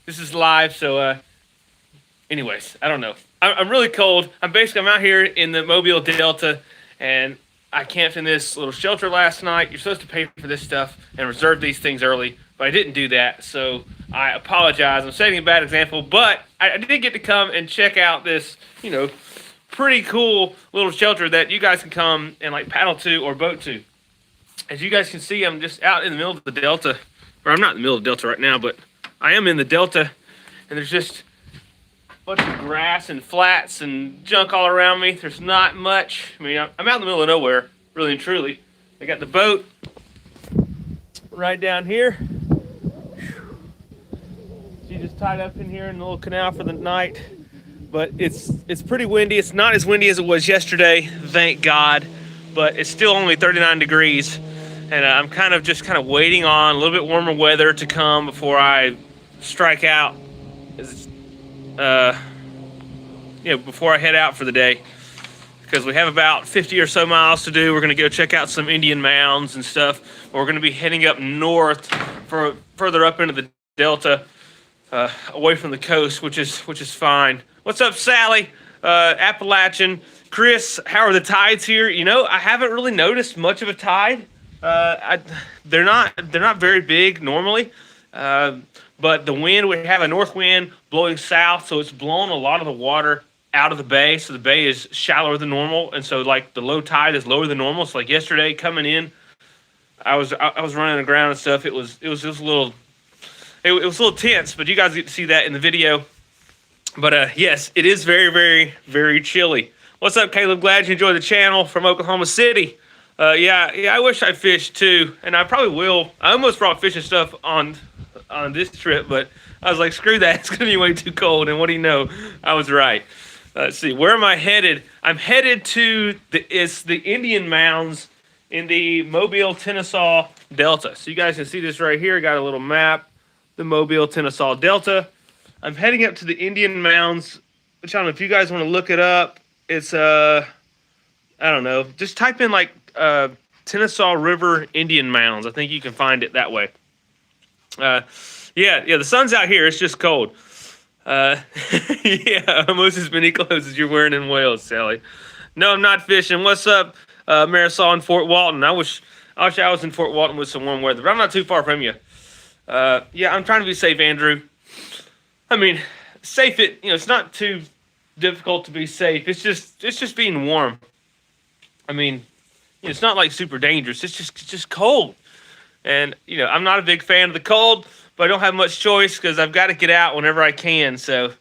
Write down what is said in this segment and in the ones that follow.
this is live, so anyways, I don't know. I'm really cold. I'm out here in the Mobile Delta, and I camped in this little shelter last night. You're supposed to pay for this stuff and reserve these things early, but I didn't do that, so I apologize. I'm setting a bad example, but I did get to come and check out this, pretty cool little shelter that you guys can come and like paddle to or boat to. As you guys can see, I'm just out in the middle of the Delta, or I'm not in the middle of the Delta right now, but I am in the Delta, and there's just bunch of grass and flats and junk all around me. There's not much. I mean, I'm out in the middle of nowhere, really and truly. I got the boat right down here. She just tied up in here in the little canal for the night. But it's pretty windy. It's not as windy as it was yesterday, thank God. But it's still only 39 degrees. And I'm kind of waiting on a little bit warmer weather to come before I strike out. Before I head out for the day, because we have about 50 or so miles to do. We're going to go check out some Indian mounds and stuff. We're going to be heading up north for further up into the Delta, away from the coast, which is fine. What's up, Sally? Appalachian, Chris. How are the tides here? I haven't really noticed much of a tide. They're not very big normally. But the wind, we have a north wind blowing south, so it's blowing a lot of the water out of the bay. So the bay is shallower than normal, and so like the low tide is lower than normal. So like yesterday coming in, I was running aground and stuff. It was just a little, it was a little tense, but you guys get to see that in the video. But yes, it is very, very, very chilly. What's up, Caleb? Glad you enjoyed the channel from Oklahoma City. Yeah, I wish I fished too, and I probably will. I almost brought fishing stuff on this trip, but I was like, screw that, it's gonna be way too cold. And what do you know, I was right. Let's see, where am I headed? I'm headed to the Indian mounds in the Mobile Tensaw Delta. So you guys can see this right here. I got a little map, the Mobile Tensaw Delta. I'm heading up to the Indian mounds, which I don't know if you guys want to look it up. It's I don't know, just type in like Tensaw River Indian mounds. I think you can find it that way. Yeah, the sun's out here. It's just cold. Yeah, almost as many clothes as you're wearing in Wales, Sally. No, I'm not fishing. What's up, Marisol in Fort Walton? I wish I was in Fort Walton with some warm weather, but I'm not too far from you. Yeah, I'm trying to be safe, Andrew. I mean, safe. It's not too difficult to be safe. It's just being warm. I mean, it's not like super dangerous. It's just cold. And, I'm not a big fan of the cold, but I don't have much choice because I've got to get out whenever I can. So,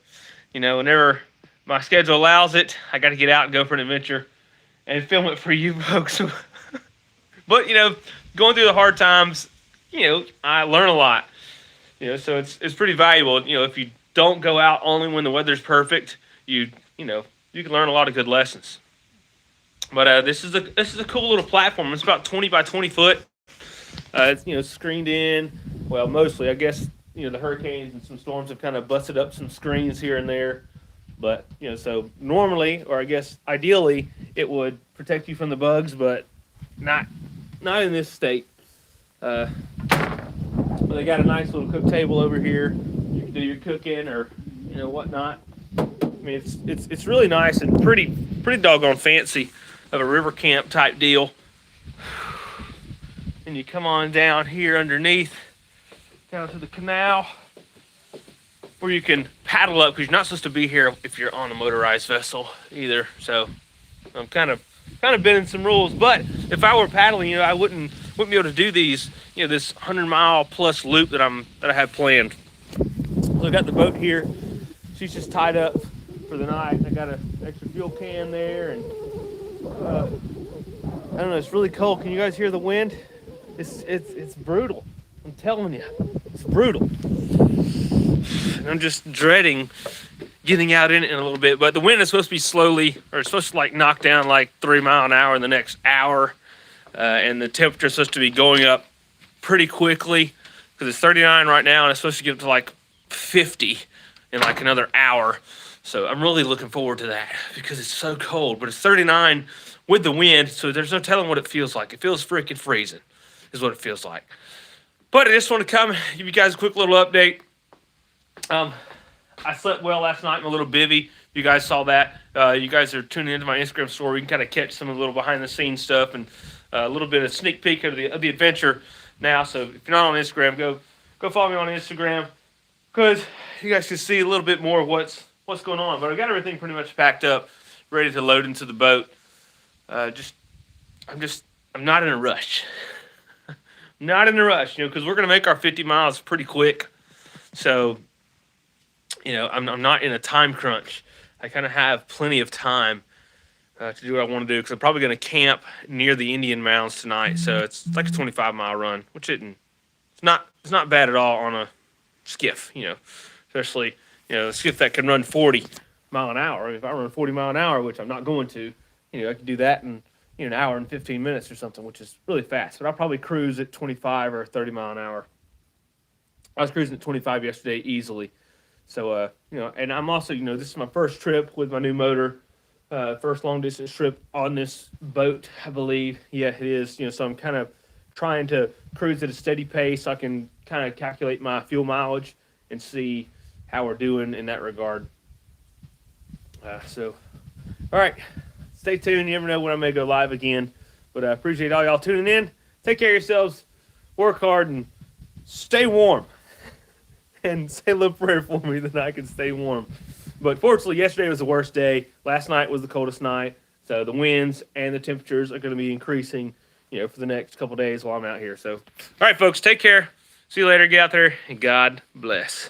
whenever my schedule allows it, I got to get out and go for an adventure and film it for you folks. But, going through the hard times, I learn a lot. So it's pretty valuable. If you don't go out only when the weather's perfect, you can learn a lot of good lessons. But this is a cool little platform. It's about 20 by 20 foot. It's screened in. Well, mostly, I guess, the hurricanes and some storms have kind of busted up some screens here and there. But, so normally, or I guess ideally, it would protect you from the bugs, but not in this state. But they got a nice little cook table over here. You can do your cooking or, whatnot. I mean, it's really nice and pretty doggone fancy of a river camp type deal. And you come on down here underneath, down to the canal, where you can paddle up, because you're not supposed to be here if you're on a motorized vessel either. So I'm kind of bending some rules. But if I were paddling, I wouldn't be able to do these, this 100-mile plus loop that I have planned. So I got the boat here. She's just tied up for the night. I got an extra fuel can there, and I don't know. It's really cold. Can you guys hear the wind? It's brutal. I'm telling you, it's brutal. And I'm just dreading getting out in it in a little bit. But the wind is supposed to be it's supposed to knock down 3 miles an hour in the next hour. And the temperature is supposed to be going up pretty quickly, because it's 39 right now, and it's supposed to get up to 50 in another hour. So I'm really looking forward to that, because it's so cold. But it's 39 with the wind, so there's no telling what it feels like. It feels freaking freezing, is what it feels like. But I just want to come give you guys a quick little update. I slept well last night in a little bivy. You guys saw that. You guys are tuning into my Instagram story. You can kind of catch some of the little behind the scenes stuff and a little bit of sneak peek of the adventure now. So if you're not on Instagram, go follow me on Instagram because you guys can see a little bit more of what's going on. But I got everything pretty much packed up, ready to load into the boat. I'm not in a rush. Not in a rush, because we're gonna make our 50 miles pretty quick. So, I'm not in a time crunch. I kind of have plenty of time to do what I want to do because I'm probably going to camp near the Indian Mounds tonight. So it's like a 25-mile run, which it's not bad at all on a skiff, especially a skiff that can run 40 mile an hour. If I run 40 mile an hour, which I'm not going to, I can do that in an hour and 15 minutes or something, which is really fast. But I'll probably cruise at 25 or 30 mile an hour. I was cruising at 25 yesterday easily. So, and I'm also, this is my first trip with my new motor, first long distance trip on this boat, I believe. Yeah, it is. So I'm kind of trying to cruise at a steady pace so I can kind of calculate my fuel mileage and see how we're doing in that regard. All right, stay tuned. You never know when I may go live again, but I appreciate all y'all tuning in. Take care of yourselves, work hard, and stay warm. And say a little prayer for me that I can stay warm. But fortunately, yesterday was the worst day. Last night was the coldest night. So the winds and the temperatures are going to be increasing, for the next couple days while I'm out here. So, all right, folks, take care. See you later. Get out there, and God bless.